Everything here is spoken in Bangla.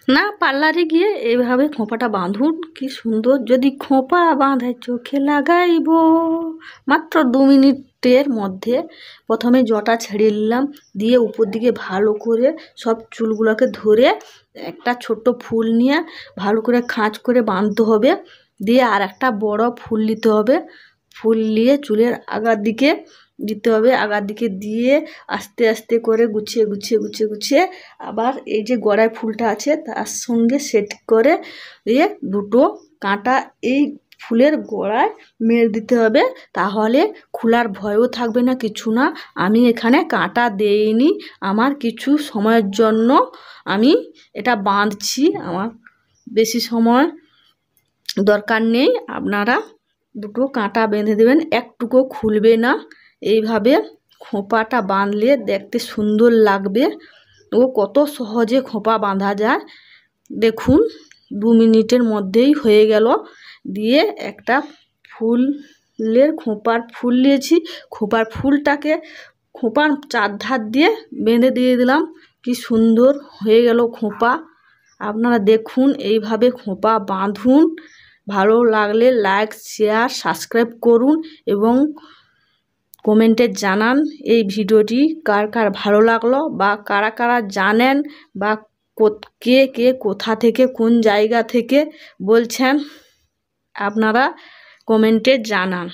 না পার্লারে গিয়ে এইভাবে খোঁপাটা বাঁধুন, কি সুন্দর। যদি খোঁপা বাঁধে চোখে লাগাইব, মাত্র 2 মিনিটের মধ্যে। প্রথমে জটা ছেড়ে নিলাম, দিয়ে উপর দিকে ভালো করে সব চুলগুলোকে ধরে একটা ছোট্ট ফুল নিয়ে ভালো করে খাঁজ করে বাঁধতে হবে। দিয়ে আর একটা বড় ফুল নিতে হবে, ফুল নিয়ে চুলের আগার দিকে দিতে হবে, আগার দিকে দিয়ে আস্তে আস্তে করে গুছিয়ে গুছিয়ে গুছিয়ে গুছিয়ে আবার এই যে গড়ায় ফুলটা আছে তার সঙ্গে সেট করে দিয়ে দুটো কাঁটা এই ফুলের গোড়ায় মেরে দিতে হবে। তাহলে খোলার ভয়ও থাকবে না, কিছু না। আমি এখানে কাঁটা দেইনি, আমার কিছু সময়ের জন্য আমি এটা বাঁধছি, আমার বেশি সময় দরকার নেই। আপনারা দুটো কাঁটা বেঁধে দেবেন, একটুকু খুলবে না। এইভাবে খোঁপাটা বাঁধলে দেখতে সুন্দর লাগবে। ও কত সহজে খোঁপা বাঁধা যায় দেখুন, 2 মিনিটের মধ্যেই হয়ে গেল। দিয়ে একটা ফুলের খোঁপার ফুল নিয়েছি, খোঁপার ফুলটাকে খোঁপার চারধার দিয়ে বেঁধে দিয়ে দিলাম। কি সুন্দর হয়ে গেল খোঁপা। আপনারা দেখুন, এইভাবে খোঁপা বাঁধুন। ভালো লাগলে লাইক, শেয়ার, সাবস্ক্রাইব করুন এবং কমেন্টে জানান এই ভিডিওটি কার কার ভালো লাগলো, বা কারা কারা জানেন, বা কে কে কোথা থেকে কোন জায়গা থেকে বলছেন আপনারা কমেন্টে জানান।